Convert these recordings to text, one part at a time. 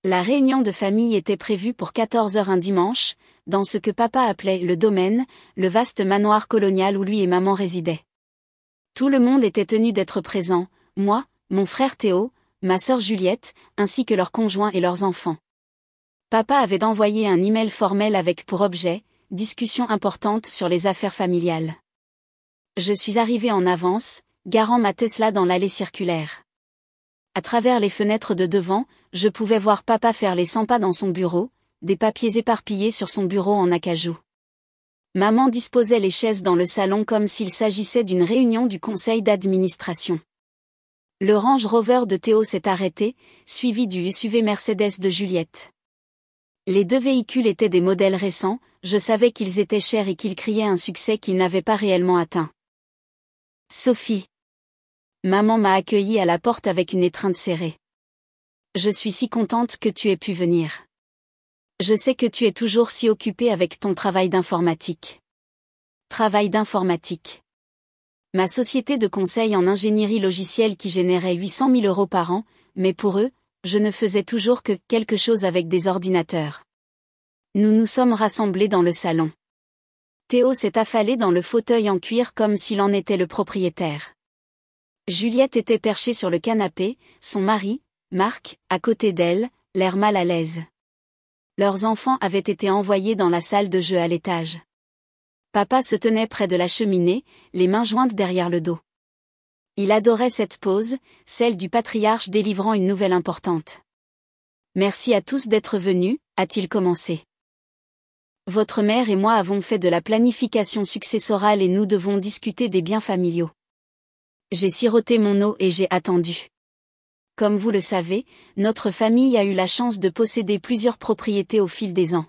La réunion de famille était prévue pour 14 heures un dimanche, dans ce que papa appelait le domaine, le vaste manoir colonial où lui et maman résidaient. Tout le monde était tenu d'être présent, moi, mon frère Théo, ma sœur Juliette, ainsi que leurs conjoints et leurs enfants. Papa avait envoyé un email formel avec pour objet, discussion importante sur les affaires familiales. Je suis arrivé en avance, garant ma Tesla dans l'allée circulaire. À travers les fenêtres de devant, je pouvais voir papa faire les 100 pas dans son bureau, des papiers éparpillés sur son bureau en acajou. Maman disposait les chaises dans le salon comme s'il s'agissait d'une réunion du conseil d'administration. Le Range Rover de Théo s'est arrêté, suivi du SUV Mercedes de Juliette. Les deux véhicules étaient des modèles récents, je savais qu'ils étaient chers et qu'ils criaient un succès qu'ils n'avaient pas réellement atteint. Sophie. Maman m'a accueillie à la porte avec une étreinte serrée. Je suis si contente que tu aies pu venir. Je sais que tu es toujours si occupée avec ton travail d'informatique. Travail d'informatique. Ma société de conseil en ingénierie logicielle qui générait 800 000 € par an, mais pour eux, je ne faisais toujours que quelque chose avec des ordinateurs. Nous nous sommes rassemblés dans le salon. Théo s'est affalé dans le fauteuil en cuir comme s'il en était le propriétaire. Juliette était perchée sur le canapé, son mari, Marc, à côté d'elle, l'air mal à l'aise. Leurs enfants avaient été envoyés dans la salle de jeu à l'étage. Papa se tenait près de la cheminée, les mains jointes derrière le dos. Il adorait cette pose, celle du patriarche délivrant une nouvelle importante. Merci à tous d'être venus, a-t-il commencé. Votre mère et moi avons fait de la planification successorale et nous devons discuter des biens familiaux. J'ai siroté mon eau et j'ai attendu. Comme vous le savez, notre famille a eu la chance de posséder plusieurs propriétés au fil des ans.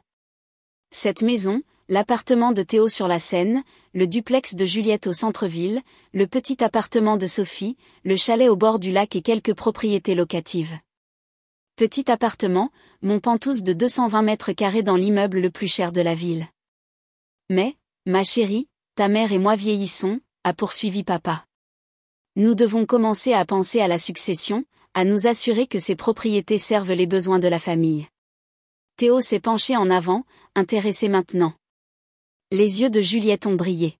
Cette maison, l'appartement de Théo sur la Seine, le duplex de Juliette au centre-ville, le petit appartement de Sophie, le chalet au bord du lac et quelques propriétés locatives. Petit appartement, mon penthouse de 220 mètres carrés dans l'immeuble le plus cher de la ville. Mais, ma chérie, ta mère et moi vieillissons, a poursuivi papa. Nous devons commencer à penser à la succession, à nous assurer que ces propriétés servent les besoins de la famille. Théo s'est penché en avant, intéressé maintenant. Les yeux de Juliette ont brillé.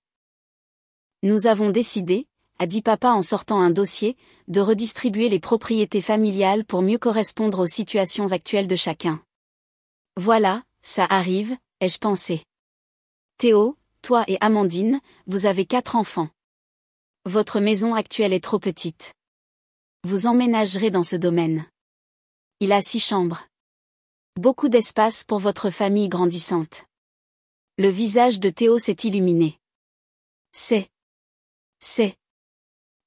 Nous avons décidé, a dit papa en sortant un dossier, de redistribuer les propriétés familiales pour mieux correspondre aux situations actuelles de chacun. Voilà, ça arrive, ai-je pensé. Théo, toi et Amandine, vous avez 4 enfants. Votre maison actuelle est trop petite. Vous emménagerez dans ce domaine. Il a 6 chambres. Beaucoup d'espace pour votre famille grandissante. Le visage de Théo s'est illuminé. C'est.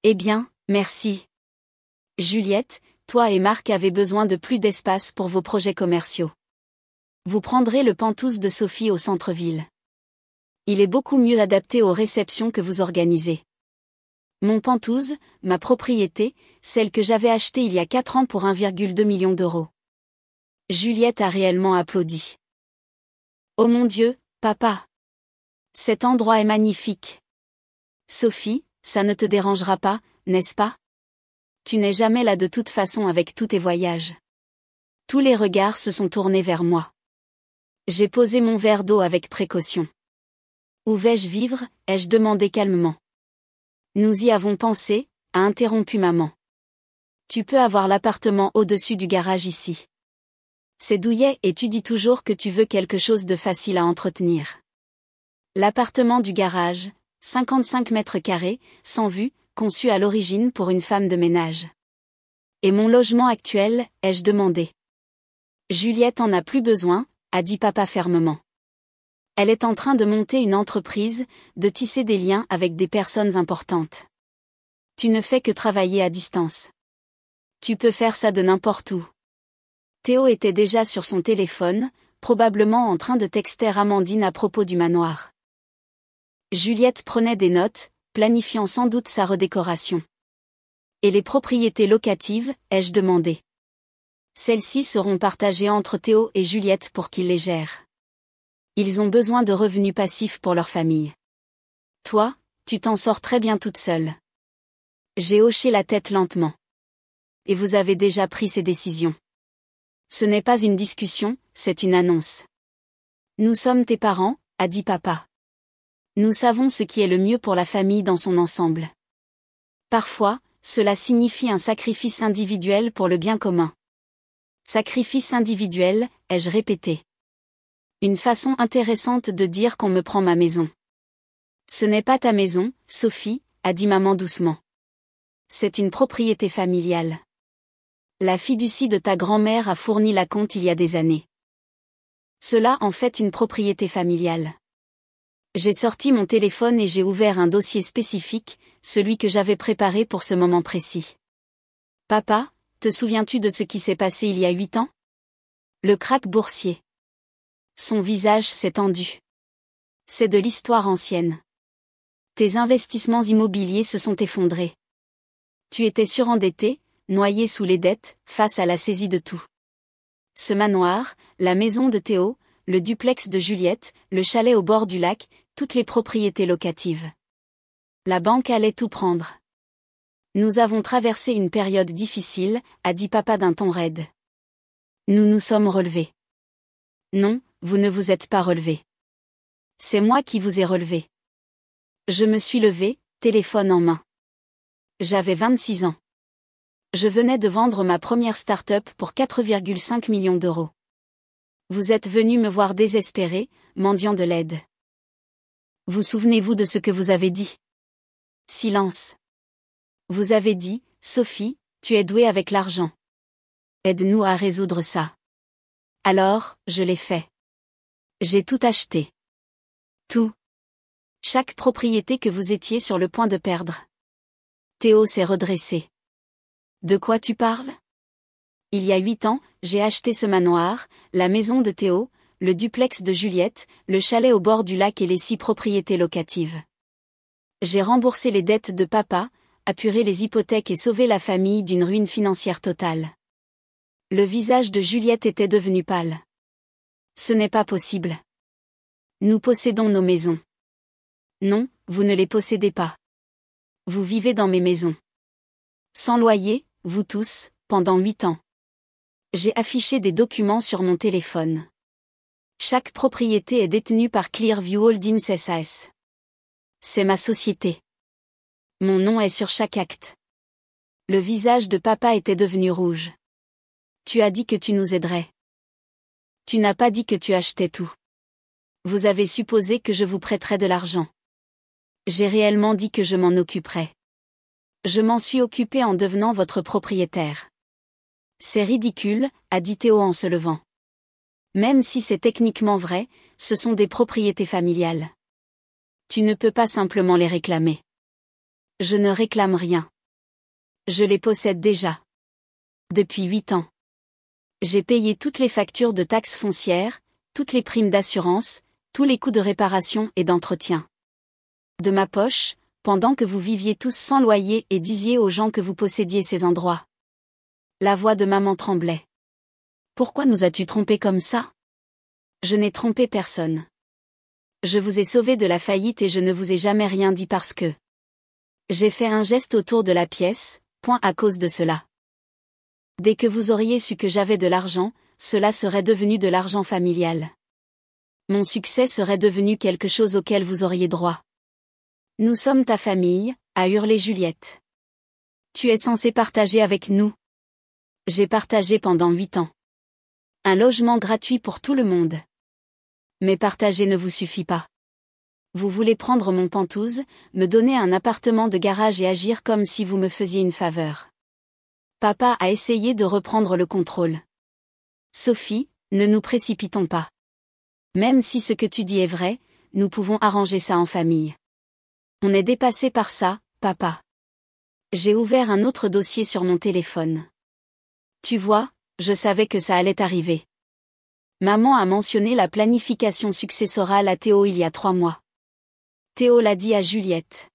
Eh bien, merci. Juliette, toi et Marc avez besoin de plus d'espace pour vos projets commerciaux. Vous prendrez le penthouse de Sophie au centre-ville. Il est beaucoup mieux adapté aux réceptions que vous organisez. Mon penthouse, ma propriété, celle que j'avais achetée il y a 4 ans pour 1,2 million d'euros. Juliette a réellement applaudi. Oh mon Dieu, papa! Cet endroit est magnifique. Sophie, ça ne te dérangera pas, n'est-ce pas? Tu n'es jamais là de toute façon avec tous tes voyages. Tous les regards se sont tournés vers moi. J'ai posé mon verre d'eau avec précaution. Où vais-je vivre, ai-je demandé calmement. Nous y avons pensé, a interrompu maman. Tu peux avoir l'appartement au-dessus du garage ici. C'est douillet et tu dis toujours que tu veux quelque chose de facile à entretenir. L'appartement du garage, 55 mètres carrés, sans vue, conçu à l'origine pour une femme de ménage. Et mon logement actuel, ai-je demandé. Juliette en a plus besoin, a dit papa fermement. Elle est en train de monter une entreprise, de tisser des liens avec des personnes importantes. Tu ne fais que travailler à distance. Tu peux faire ça de n'importe où. Théo était déjà sur son téléphone, probablement en train de texter Amandine à propos du manoir. Juliette prenait des notes, planifiant sans doute sa redécoration. Et les propriétés locatives, ai-je demandé. Celles-ci seront partagées entre Théo et Juliette pour qu'ils les gèrent. Ils ont besoin de revenus passifs pour leur famille. Toi, tu t'en sors très bien toute seule. J'ai hoché la tête lentement. Et vous avez déjà pris ces décisions. Ce n'est pas une discussion, c'est une annonce. Nous sommes tes parents, a dit papa. Nous savons ce qui est le mieux pour la famille dans son ensemble. Parfois, cela signifie un sacrifice individuel pour le bien commun. Sacrifice individuel, ai-je répété. Une façon intéressante de dire qu'on me prend ma maison. Ce n'est pas ta maison, Sophie, a dit maman doucement. C'est une propriété familiale. La fiducie de ta grand-mère a fourni la compte il y a des années. Cela en fait une propriété familiale. J'ai sorti mon téléphone et j'ai ouvert un dossier spécifique, celui que j'avais préparé pour ce moment précis. Papa, te souviens-tu de ce qui s'est passé il y a 8 ans? Le krach boursier. Son visage s'est tendu. C'est de l'histoire ancienne. Tes investissements immobiliers se sont effondrés. Tu étais surendetté, noyé sous les dettes, face à la saisie de tout. Ce manoir, la maison de Théo, le duplex de Juliette, le chalet au bord du lac, toutes les propriétés locatives. La banque allait tout prendre. Nous avons traversé une période difficile, a dit papa d'un ton raide. Nous nous sommes relevés. Non, vous ne vous êtes pas relevé. C'est moi qui vous ai relevé. Je me suis levé, téléphone en main. J'avais 26 ans. Je venais de vendre ma première start-up pour 4,5 millions d'euros. Vous êtes venu me voir désespéré, mendiant de l'aide. Vous souvenez-vous de ce que vous avez dit? Silence. Vous avez dit, Sophie, tu es douée avec l'argent. Aide-nous à résoudre ça. Alors, je l'ai fait. J'ai tout acheté. Tout. Chaque propriété que vous étiez sur le point de perdre. Théo s'est redressé. De quoi tu parles? Il y a 8 ans, j'ai acheté ce manoir, la maison de Théo, le duplex de Juliette, le chalet au bord du lac et les 6 propriétés locatives. J'ai remboursé les dettes de papa, apuré les hypothèques et sauvé la famille d'une ruine financière totale. Le visage de Juliette était devenu pâle. Ce n'est pas possible. Nous possédons nos maisons. Non, vous ne les possédez pas. Vous vivez dans mes maisons. Sans loyer, vous tous, pendant 8 ans. J'ai affiché des documents sur mon téléphone. Chaque propriété est détenue par Clearview Holdings SAS. C'est ma société. Mon nom est sur chaque acte. Le visage de papa était devenu rouge. Tu as dit que tu nous aiderais. Tu n'as pas dit que tu achetais tout. Vous avez supposé que je vous prêterais de l'argent. J'ai réellement dit que je m'en occuperais. Je m'en suis occupé en devenant votre propriétaire. C'est ridicule, a dit Théo en se levant. Même si c'est techniquement vrai, ce sont des propriétés familiales. Tu ne peux pas simplement les réclamer. Je ne réclame rien. Je les possède déjà. Depuis 8 ans. J'ai payé toutes les factures de taxes foncières, toutes les primes d'assurance, tous les coûts de réparation et d'entretien. De ma poche, pendant que vous viviez tous sans loyer et disiez aux gens que vous possédiez ces endroits. La voix de maman tremblait. Pourquoi nous as-tu trompés comme ça? Je n'ai trompé personne. Je vous ai sauvé de la faillite et je ne vous ai jamais rien dit parce que... J'ai fait un geste autour de la pièce, point à cause de cela. Dès que vous auriez su que j'avais de l'argent, cela serait devenu de l'argent familial. Mon succès serait devenu quelque chose auquel vous auriez droit. Nous sommes ta famille, a hurlé Juliette. Tu es censé partager avec nous. J'ai partagé pendant 8 ans. Un logement gratuit pour tout le monde. Mais partager ne vous suffit pas. Vous voulez prendre mon pantouse, me donner un appartement de garage et agir comme si vous me faisiez une faveur. Papa a essayé de reprendre le contrôle. Sophie, ne nous précipitons pas. Même si ce que tu dis est vrai, nous pouvons arranger ça en famille. On est dépassé par ça, papa. J'ai ouvert un autre dossier sur mon téléphone. Tu vois, je savais que ça allait arriver. Maman a mentionné la planification successorale à Théo il y a 3 mois. Théo l'a dit à Juliette.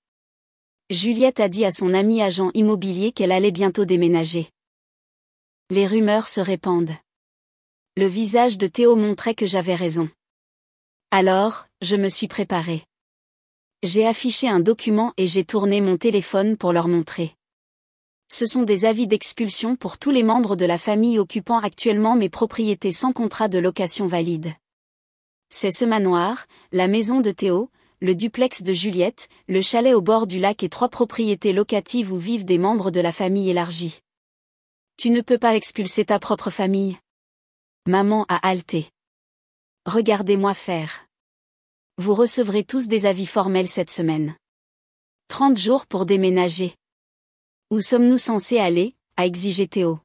Juliette a dit à son ami agent immobilier qu'elle allait bientôt déménager. Les rumeurs se répandent. Le visage de Théo montrait que j'avais raison. Alors, je me suis préparée. J'ai affiché un document et j'ai tourné mon téléphone pour leur montrer. Ce sont des avis d'expulsion pour tous les membres de la famille occupant actuellement mes propriétés sans contrat de location valide. C'est ce manoir, la maison de Théo, le duplex de Juliette, le chalet au bord du lac et 3 propriétés locatives où vivent des membres de la famille élargie. Tu ne peux pas expulser ta propre famille. Maman a haleté. Regardez-moi faire. Vous recevrez tous des avis formels cette semaine. 30 jours pour déménager. Où sommes-nous censés aller, a exigé Théo.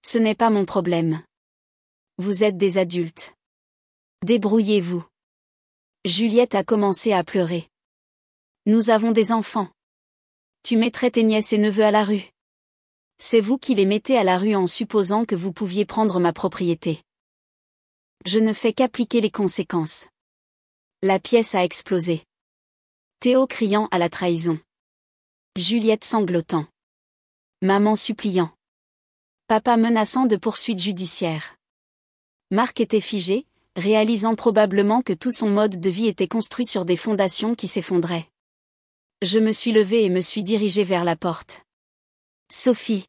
Ce n'est pas mon problème. Vous êtes des adultes. Débrouillez-vous. Juliette a commencé à pleurer. Nous avons des enfants. Tu mettrais tes nièces et neveux à la rue. C'est vous qui les mettez à la rue en supposant que vous pouviez prendre ma propriété. Je ne fais qu'appliquer les conséquences. La pièce a explosé. Théo criant à la trahison. Juliette sanglotant. Maman suppliant. Papa menaçant de poursuites judiciaires. Marc était figé, réalisant probablement que tout son mode de vie était construit sur des fondations qui s'effondraient. Je me suis levée et me suis dirigée vers la porte. Sophie.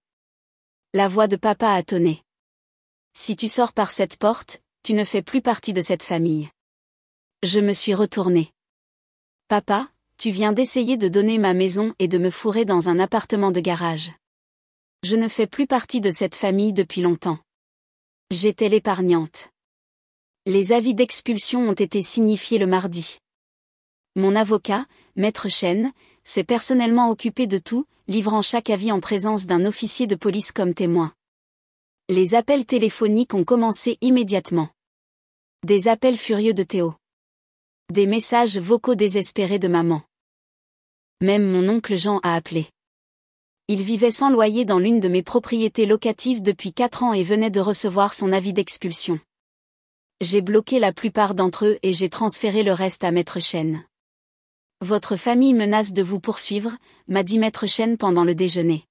La voix de papa a tonné. Si tu sors par cette porte, tu ne fais plus partie de cette famille. Je me suis retournée. Papa, tu viens d'essayer de donner ma maison et de me fourrer dans un appartement de garage. Je ne fais plus partie de cette famille depuis longtemps. J'étais l'épargnante. Les avis d'expulsion ont été signifiés le mardi. Mon avocat, Maître Chen, s'est personnellement occupé de tout, livrant chaque avis en présence d'un officier de police comme témoin. Les appels téléphoniques ont commencé immédiatement. Des appels furieux de Théo. Des messages vocaux désespérés de maman. Même mon oncle Jean a appelé. Il vivait sans loyer dans l'une de mes propriétés locatives depuis 4 ans et venait de recevoir son avis d'expulsion. J'ai bloqué la plupart d'entre eux et j'ai transféré le reste à Maître Chen. Votre famille menace de vous poursuivre, m'a dit Maître Chen pendant le déjeuner.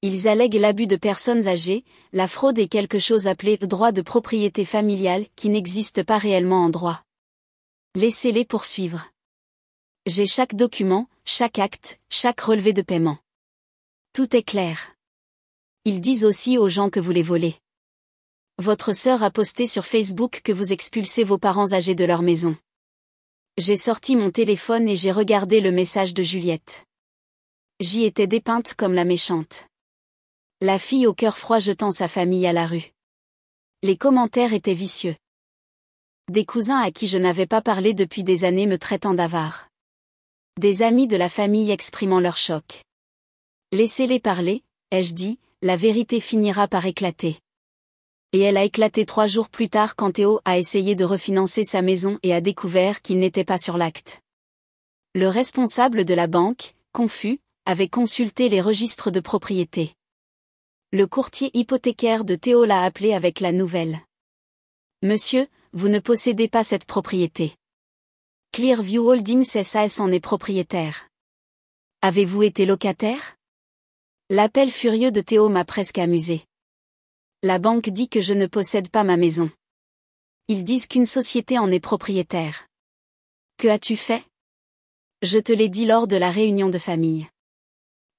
Ils allèguent l'abus de personnes âgées, la fraude et quelque chose appelé droit de propriété familiale qui n'existe pas réellement en droit. Laissez-les poursuivre. J'ai chaque document, chaque acte, chaque relevé de paiement. Tout est clair. Ils disent aussi aux gens que vous les volez. Votre sœur a posté sur Facebook que vous expulsez vos parents âgés de leur maison. J'ai sorti mon téléphone et j'ai regardé le message de Juliette. J'y étais dépeinte comme la méchante. La fille au cœur froid jetant sa famille à la rue. Les commentaires étaient vicieux. Des cousins à qui je n'avais pas parlé depuis des années me traitant d'avare. Des amis de la famille exprimant leur choc. Laissez-les parler, ai-je dit, la vérité finira par éclater. Et elle a éclaté 3 jours plus tard quand Théo a essayé de refinancer sa maison et a découvert qu'il n'était pas sur l'acte. Le responsable de la banque, confus, avait consulté les registres de propriété. Le courtier hypothécaire de Théo l'a appelé avec la nouvelle. Monsieur, vous ne possédez pas cette propriété. Clearview Holdings SAS en est propriétaire. Avez-vous été locataire? L'appel furieux de Théo m'a presque amusé. La banque dit que je ne possède pas ma maison. Ils disent qu'une société en est propriétaire. Que as-tu fait? Je te l'ai dit lors de la réunion de famille.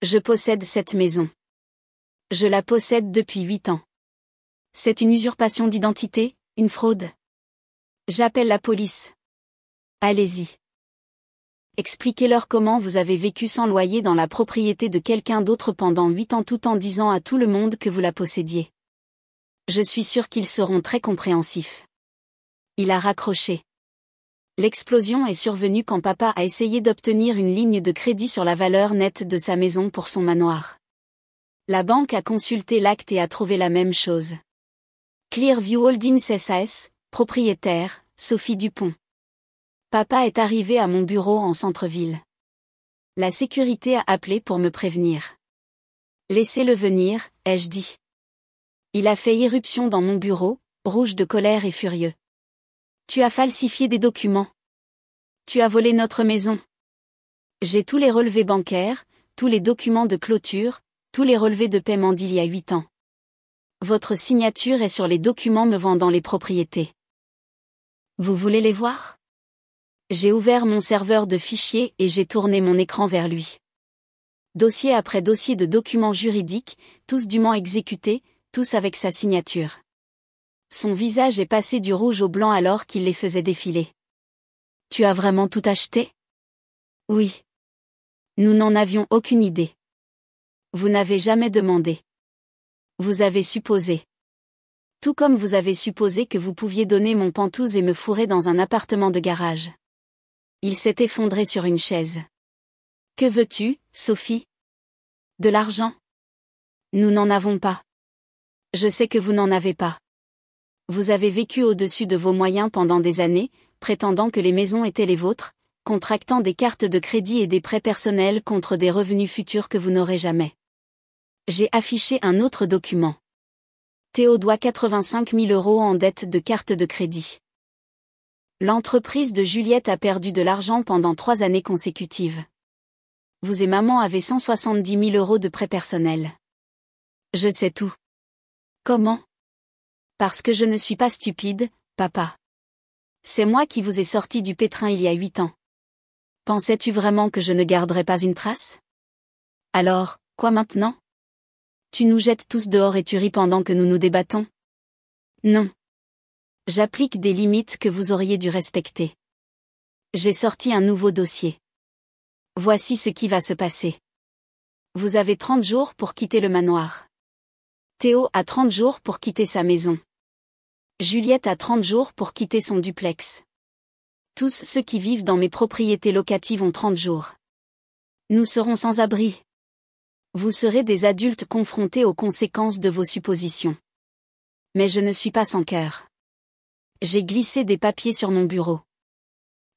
Je possède cette maison. Je la possède depuis 8 ans. C'est une usurpation d'identité, une fraude. J'appelle la police. Allez-y. Expliquez-leur comment vous avez vécu sans loyer dans la propriété de quelqu'un d'autre pendant 8 ans tout en disant à tout le monde que vous la possédiez. Je suis sûr qu'ils seront très compréhensifs. Il a raccroché. L'explosion est survenue quand papa a essayé d'obtenir une ligne de crédit sur la valeur nette de sa maison pour son manoir. La banque a consulté l'acte et a trouvé la même chose. Clearview Holdings SAS, propriétaire, Sophie Dupont. Papa est arrivé à mon bureau en centre-ville. La sécurité a appelé pour me prévenir. Laissez-le venir, ai-je dit. Il a fait irruption dans mon bureau, rouge de colère et furieux. Tu as falsifié des documents. Tu as volé notre maison. J'ai tous les relevés bancaires, tous les documents de clôture, tous les relevés de paiement d'il y a 8 ans. Votre signature est sur les documents me vendant les propriétés. Vous voulez les voir? J'ai ouvert mon serveur de fichiers et j'ai tourné mon écran vers lui. Dossier après dossier de documents juridiques, tous dûment exécutés, tous avec sa signature. Son visage est passé du rouge au blanc alors qu'il les faisait défiler. Tu as vraiment tout acheté? Oui. Nous n'en avions aucune idée. Vous n'avez jamais demandé. Vous avez supposé. Tout comme vous avez supposé que vous pouviez donner mon pantouse et me fourrer dans un appartement de garage. Il s'est effondré sur une chaise. Que veux-tu, Sophie? De l'argent? Nous n'en avons pas. Je sais que vous n'en avez pas. Vous avez vécu au-dessus de vos moyens pendant des années, prétendant que les maisons étaient les vôtres, contractant des cartes de crédit et des prêts personnels contre des revenus futurs que vous n'aurez jamais. J'ai affiché un autre document. Théo doit 85 000 € en dette de carte de crédit. L'entreprise de Juliette a perdu de l'argent pendant 3 années consécutives. Vous et maman avez 170 000 € de prêts personnels. Je sais tout. Comment? Parce que je ne suis pas stupide, papa. C'est moi qui vous ai sorti du pétrin il y a 8 ans. Pensais-tu vraiment que je ne garderais pas une trace? Alors, quoi maintenant? Tu nous jettes tous dehors et tu ris pendant que nous nous débattons? Non. J'applique des limites que vous auriez dû respecter. J'ai sorti un nouveau dossier. Voici ce qui va se passer. Vous avez 30 jours pour quitter le manoir. Théo a 30 jours pour quitter sa maison. Juliette a 30 jours pour quitter son duplex. Tous ceux qui vivent dans mes propriétés locatives ont 30 jours. Nous serons sans abri. Vous serez des adultes confrontés aux conséquences de vos suppositions. Mais je ne suis pas sans cœur. J'ai glissé des papiers sur mon bureau.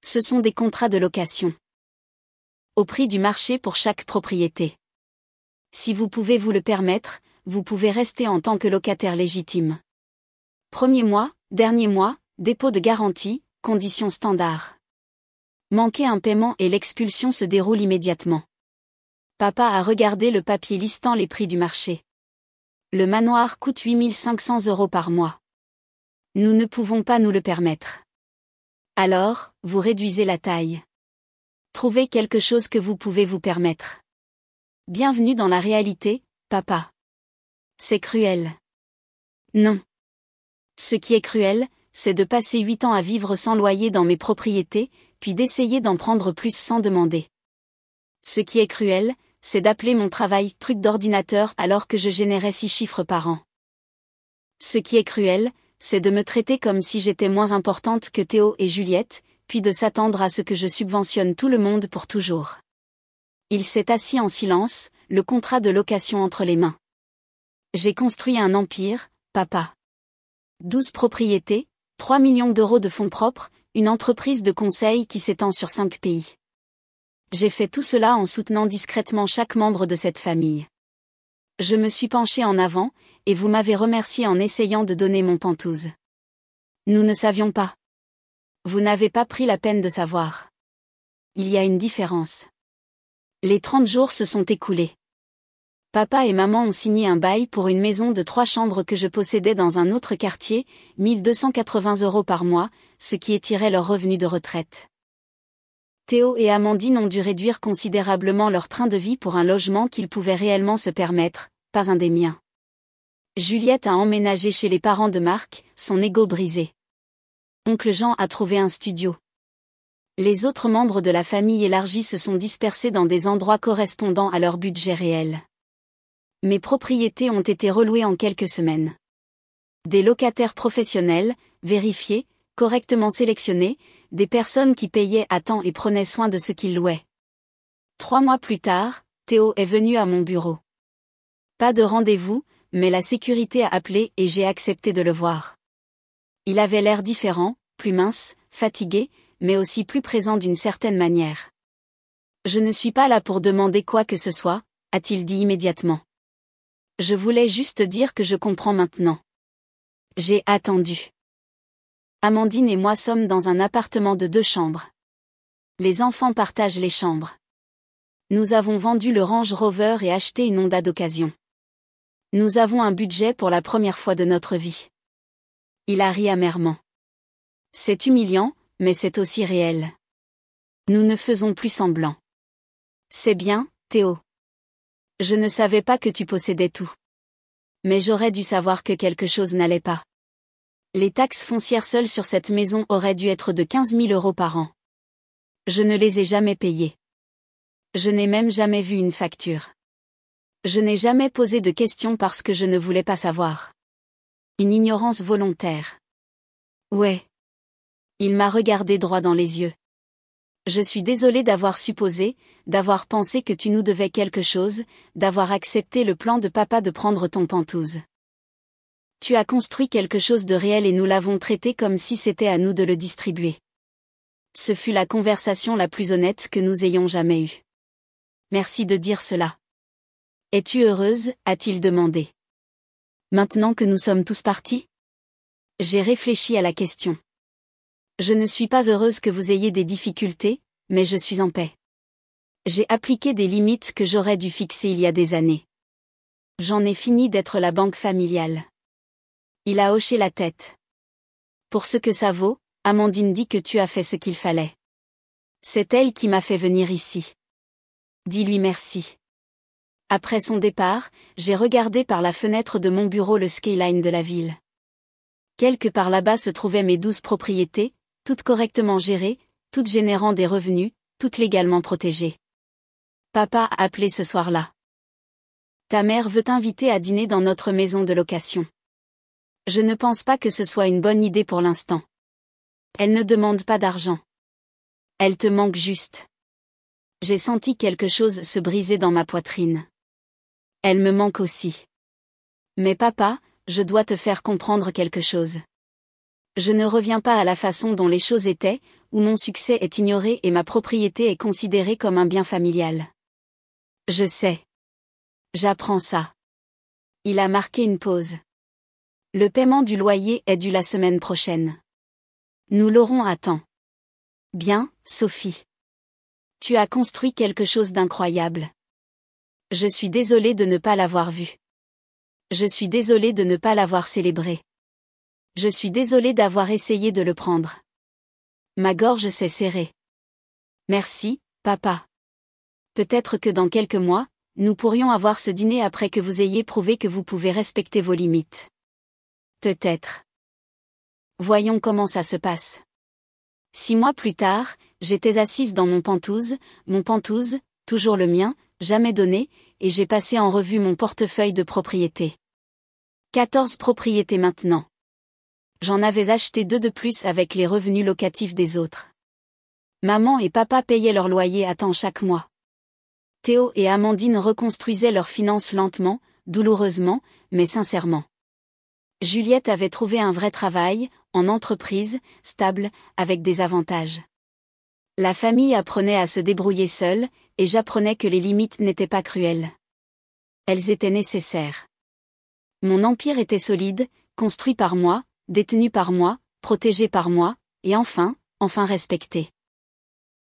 Ce sont des contrats de location. Au prix du marché pour chaque propriété. Si vous pouvez vous le permettre, vous pouvez rester en tant que locataire légitime. Premier mois, dernier mois, dépôt de garantie, conditions standards. Manquer un paiement et l'expulsion se déroule immédiatement. Papa a regardé le papier listant les prix du marché. Le manoir coûte 8 500 € par mois. Nous ne pouvons pas nous le permettre. Alors, vous réduisez la taille. Trouvez quelque chose que vous pouvez vous permettre. Bienvenue dans la réalité, papa. C'est cruel. Non. Ce qui est cruel, c'est de passer 8 ans à vivre sans loyer dans mes propriétés, puis d'essayer d'en prendre plus sans demander. Ce qui est cruel, c'est d'appeler mon travail truc d'ordinateur alors que je générais 6 chiffres par an. Ce qui est cruel, c'est de me traiter comme si j'étais moins importante que Théo et Juliette, puis de s'attendre à ce que je subventionne tout le monde pour toujours. Il s'est assis en silence, le contrat de location entre les mains. J'ai construit un empire, papa. 12 propriétés, 3 millions € de fonds propres, une entreprise de conseil qui s'étend sur 5 pays. J'ai fait tout cela en soutenant discrètement chaque membre de cette famille. Je me suis penché en avant, et vous m'avez remercié en essayant de donner mon pantouse. Nous ne savions pas. Vous n'avez pas pris la peine de savoir. Il y a une différence. Les 30 jours se sont écoulés. Papa et maman ont signé un bail pour une maison de 3 chambres que je possédais dans un autre quartier, 1 280 € par mois, ce qui étirait leur revenu de retraite. Théo et Amandine ont dû réduire considérablement leur train de vie pour un logement qu'ils pouvaient réellement se permettre, pas un des miens. Juliette a emménagé chez les parents de Marc, son ego brisé. Oncle Jean a trouvé un studio. Les autres membres de la famille élargie se sont dispersés dans des endroits correspondant à leur budget réel. Mes propriétés ont été relouées en quelques semaines. Des locataires professionnels, vérifiés, correctement sélectionnés, des personnes qui payaient à temps et prenaient soin de ce qu'ils louaient. 3 mois plus tard, Théo est venu à mon bureau. Pas de rendez-vous, mais la sécurité a appelé et j'ai accepté de le voir. Il avait l'air différent, plus mince, fatigué, mais aussi plus présent d'une certaine manière. Je ne suis pas là pour demander quoi que ce soit, a-t-il dit immédiatement. Je voulais juste dire que je comprends maintenant. J'ai attendu. Amandine et moi sommes dans un appartement de 2 chambres. Les enfants partagent les chambres. Nous avons vendu le Range Rover et acheté une Honda d'occasion. Nous avons un budget pour la première fois de notre vie. Il a ri amèrement. C'est humiliant, mais c'est aussi réel. Nous ne faisons plus semblant. C'est bien, Théo. Je ne savais pas que tu possédais tout. Mais j'aurais dû savoir que quelque chose n'allait pas. Les taxes foncières seules sur cette maison auraient dû être de 15 000 € par an. Je ne les ai jamais payées. Je n'ai même jamais vu une facture. Je n'ai jamais posé de questions parce que je ne voulais pas savoir. Une ignorance volontaire. Ouais. Il m'a regardé droit dans les yeux. Je suis désolée d'avoir supposé, d'avoir pensé que tu nous devais quelque chose, d'avoir accepté le plan de papa de prendre ton pantouse. Tu as construit quelque chose de réel et nous l'avons traité comme si c'était à nous de le distribuer. Ce fut la conversation la plus honnête que nous ayons jamais eue. Merci de dire cela. Es-tu heureuse, a-t-il demandé. Maintenant que nous sommes tous partis? J'ai réfléchi à la question. Je ne suis pas heureuse que vous ayez des difficultés, mais je suis en paix. J'ai appliqué des limites que j'aurais dû fixer il y a des années. J'en ai fini d'être la banque familiale. Il a hoché la tête. Pour ce que ça vaut, Amandine dit que tu as fait ce qu'il fallait. C'est elle qui m'a fait venir ici. Dis-lui merci. Après son départ, j'ai regardé par la fenêtre de mon bureau le skyline de la ville. Quelque part là-bas se trouvaient mes 12 propriétés, toutes correctement gérées, toutes générant des revenus, toutes légalement protégées. Papa a appelé ce soir-là. Ta mère veut t'inviter à dîner dans notre maison de location. Je ne pense pas que ce soit une bonne idée pour l'instant. Elle ne demande pas d'argent. Elle te manque juste. J'ai senti quelque chose se briser dans ma poitrine. Elle me manque aussi. Mais papa, je dois te faire comprendre quelque chose. Je ne reviens pas à la façon dont les choses étaient, où mon succès est ignoré et ma propriété est considérée comme un bien familial. Je sais. J'apprends ça. Il a marqué une pause. Le paiement du loyer est dû la semaine prochaine. Nous l'aurons à temps. Bien, Sophie. Tu as construit quelque chose d'incroyable. Je suis désolée de ne pas l'avoir vu. Je suis désolée de ne pas l'avoir célébré. Je suis désolée d'avoir essayé de le prendre. Ma gorge s'est serrée. Merci, papa. Peut-être que dans quelques mois, nous pourrions avoir ce dîner après que vous ayez prouvé que vous pouvez respecter vos limites. Peut-être. Voyons comment ça se passe. 6 mois plus tard, j'étais assise dans mon pantouse, toujours le mien, jamais donné, et j'ai passé en revue mon portefeuille de propriétés. 14 propriétés maintenant. J'en avais acheté 2 de plus avec les revenus locatifs des autres. Maman et papa payaient leur loyer à temps chaque mois. Théo et Amandine reconstruisaient leurs finances lentement, douloureusement, mais sincèrement. Juliette avait trouvé un vrai travail, en entreprise, stable, avec des avantages. La famille apprenait à se débrouiller seule, et j'apprenais que les limites n'étaient pas cruelles. Elles étaient nécessaires. Mon empire était solide, construit par moi, détenu par moi, protégé par moi, et enfin respecté.